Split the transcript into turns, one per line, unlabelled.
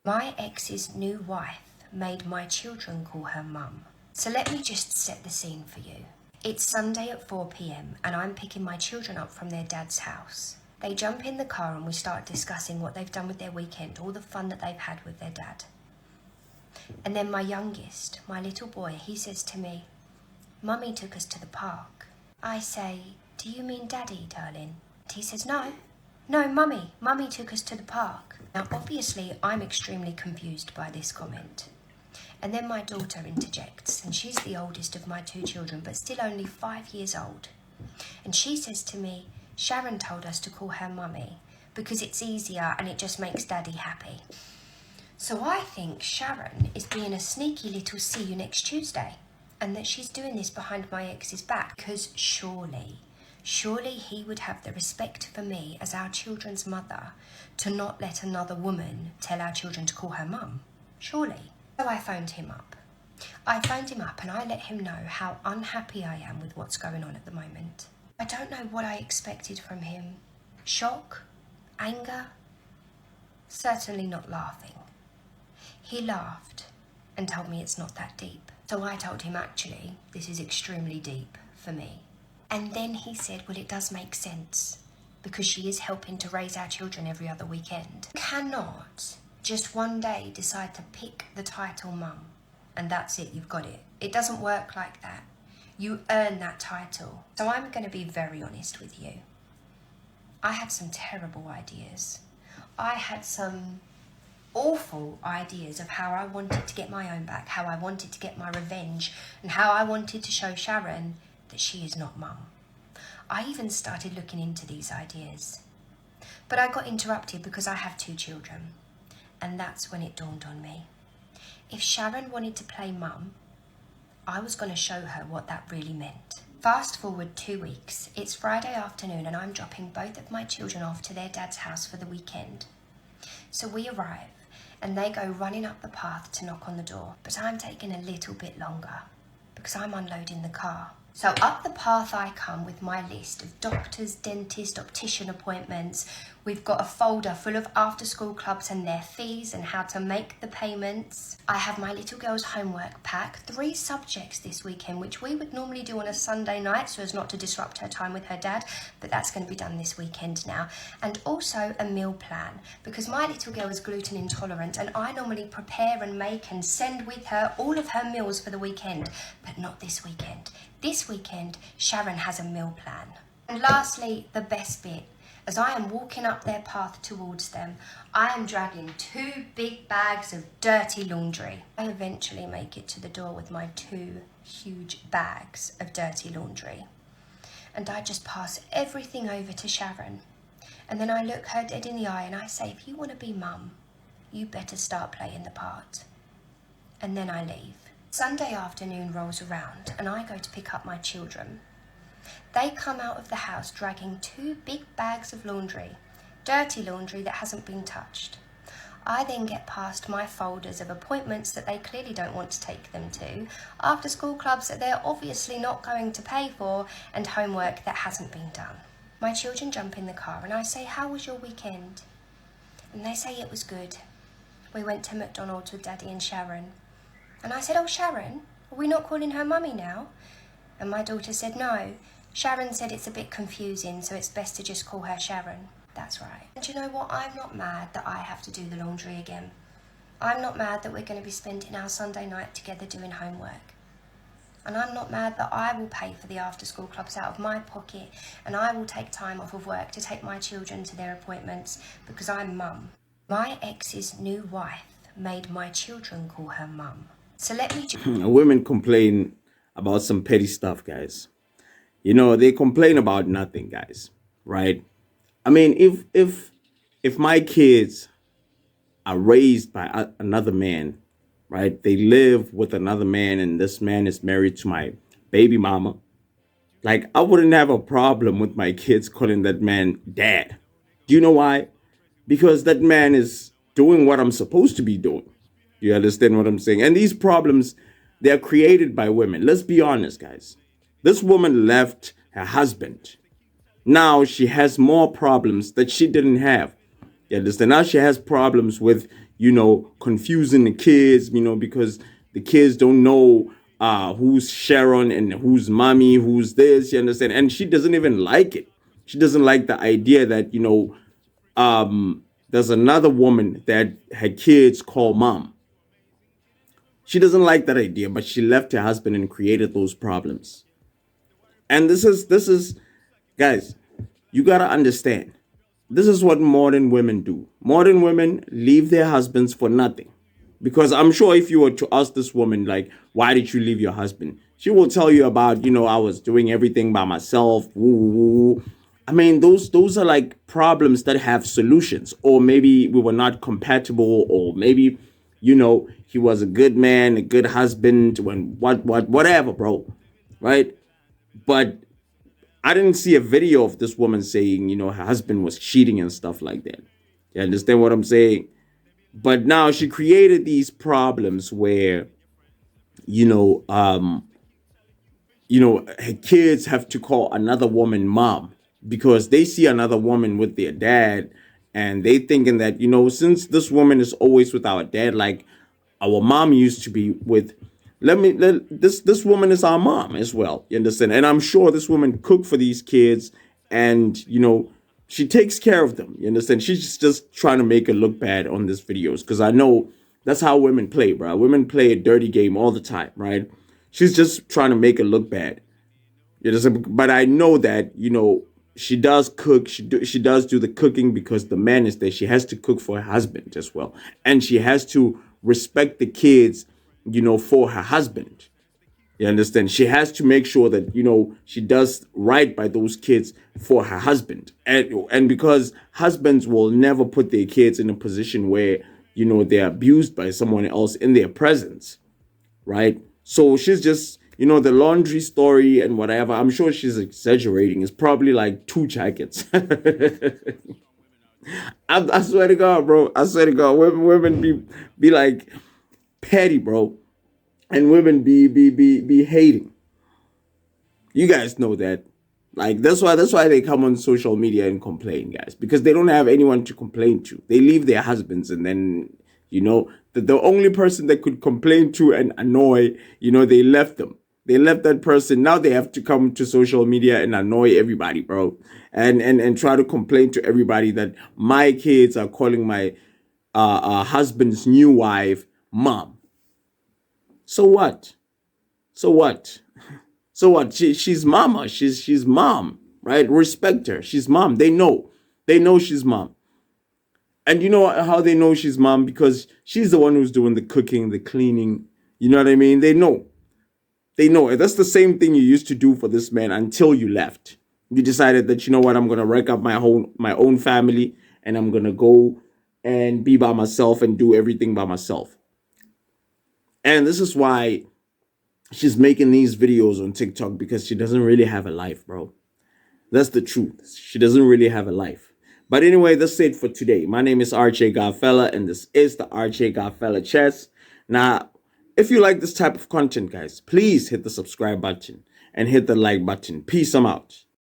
My ex's new wife made my children call her mum. So let me just set the scene for you. It's Sunday at 4 p.m. and I'm picking my children up from their dad's house. They jump in the car and we start discussing what they've done with their weekend, all the fun that they've had with their dad. And then my youngest, my little boy, he says to me, "Mummy took us to the park." I say, "Do you mean Daddy, darling?" And he says, No, Mummy took us to the park." Now, obviously, I'm extremely confused by this comment. And then my daughter interjects, and she's the oldest of my two children, but still only 5 years old. And she says to me, "Sharon told us to call her Mummy because it's easier and it just makes Daddy happy." So I think Sharon is being a sneaky little see you next Tuesday, and that she's doing this behind my ex's back because surely he would have the respect for me as our children's mother to not let another woman tell our children to call her mum. Surely. So I phoned him up. And I let him know how unhappy I am with what's going on at the moment. I don't know what I expected from him. Shock? Anger? Certainly not laughing. He laughed and told me it's not that deep. So I told him, actually, this is extremely deep for me. And then he said, well, it does make sense because she is helping to raise our children every other weekend. You cannot just one day decide to pick the title mum and that's it, you've got it. It doesn't work like that. You earn that title. So I'm going to be very honest with you. I had some terrible ideas. I had some awful ideas of how I wanted to get my own back, how I wanted to get my revenge, and how I wanted to show Sharon that she is not mum. I even started looking into these ideas. But I got interrupted because I have two children. And that's when it dawned on me. If Sharon wanted to play mum, I was going to show her what that really meant. Fast forward 2 weeks. It's Friday afternoon and I'm dropping both of my children off to their dad's house for the weekend. So we arrive and they go running up the path to knock on the door. But I'm taking a little bit longer because I'm unloading the car. So up the path I come with my list of doctors, dentist, optician appointments. We've got a folder full of after-school clubs and their fees and how to make the payments. I have my little girl's homework pack, 3 subjects this weekend, which we would normally do on a Sunday night so as not to disrupt her time with her dad, but that's going to be done this weekend now. And also a meal plan, because my little girl is gluten intolerant and I normally prepare and make and send with her all of her meals for the weekend, but not this weekend. This weekend, Sharon has a meal plan. And lastly, the best bit. As I am walking up their path towards them, I am dragging 2 big bags of dirty laundry. I eventually make it to the door with my 2 huge bags of dirty laundry. And I just pass everything over to Sharon. And then I look her dead in the eye and I say, if you want to be mum, you better start playing the part. And then I leave. Sunday afternoon rolls around and I go to pick up my children. They come out of the house dragging 2 big bags of laundry, dirty laundry that hasn't been touched. I then get past my folders of appointments that they clearly don't want to take them to, after school clubs that they're obviously not going to pay for, and homework that hasn't been done. My children jump in the car and I say, how was your weekend? And they say it was good. We went to McDonald's with Daddy and Sharon. And I said, oh, Sharon, are we not calling her mummy now? And my daughter said, no. Sharon said it's a bit confusing, so it's best to just call her Sharon. That's right. And you know what? I'm not mad that I have to do the laundry again. I'm not mad that we're going to be spending our Sunday night together doing homework. And I'm not mad that I will pay for the after-school clubs out of my pocket and I will take time off of work to take my children to their appointments because I'm mum. My ex's new wife made my children call her mum. So let me
Women complain about some petty stuff, guys. You know, they complain about nothing, guys, right? I mean, if my kids are raised by another man, right? They live with another man and this man is married to my baby mama. Like, I wouldn't have a problem with my kids calling that man dad. Do you know why? Because that man is doing what I'm supposed to be doing. You understand what I'm saying? And these problems, they're created by women. Let's be honest, guys. This woman left her husband. Now she has more problems that she didn't have. You understand? Now she has problems with confusing the kids, because the kids don't know who's Sharon and who's mommy, who's this, you understand? And she doesn't even like it. She doesn't like the idea that, there's another woman that had kids called mom. She doesn't like that idea, but she left her husband and created those problems. And this is guys, you got to understand. This is what modern women do. Modern women leave their husbands for nothing. Because I'm sure if you were to ask this woman, like, why did you leave your husband? She will tell you about, I was doing everything by myself. Woo, woo, woo. I mean, those are like problems that have solutions. Or maybe we were not compatible, or maybe, he was a good man, a good husband, whatever, bro. Right? But I didn't see a video of this woman saying, her husband was cheating and stuff like that. You understand what I'm saying? But now she created these problems where, her kids have to call another woman mom because they see another woman with their dad, and they thinking that, since this woman is always with our dad, like our mom used to be with, this woman is our mom as well. You understand? And I'm sure this woman cooked for these kids, and she takes care of them. You understand? She's just trying to make her look bad on these videos, because I know that's how women play, bro. Women play a dirty game all the time, right? She's just trying to make her look bad. You understand? But I know that she does cook. She does do the cooking because the man is there. She has to cook for her husband as well, and she has to respect the kids, for her husband. You understand? She has to make sure that, she does right by those kids for her husband. And because husbands will never put their kids in a position where, they're abused by someone else in their presence. Right? So she's just, the laundry story and whatever, I'm sure she's exaggerating. It's probably like 2 jackets. I swear to God, bro. I swear to God. Women be like petty, bro. And women be hating. You guys know that. Like that's why they come on social media and complain, guys, because they don't have anyone to complain to. They leave their husbands, and then the only person that could complain to and annoy, they left them. They left that person. Now they have to come to social media and annoy everybody, bro, and try to complain to everybody that my kids are calling my husband's new wife mom. So what? So what? So what? She's mama. She's mom, right? Respect her. She's mom. They know she's mom. And you know how they know she's mom? Because she's the one who's doing the cooking, the cleaning. You know what I mean? They know. They know. That's the same thing you used to do for this man until you left. You decided that, I'm going to wreck up my own family, and I'm going to go and be by myself and do everything by myself. And this is why she's making these videos on TikTok, because she doesn't really have a life, bro. That's the truth. She doesn't really have a life. But anyway, that's it for today. My name is RJ Godfella, and this is the RJ Godfella Chess. Now, if you like this type of content, guys, please hit the subscribe button and hit the like button. Peace, I'm out.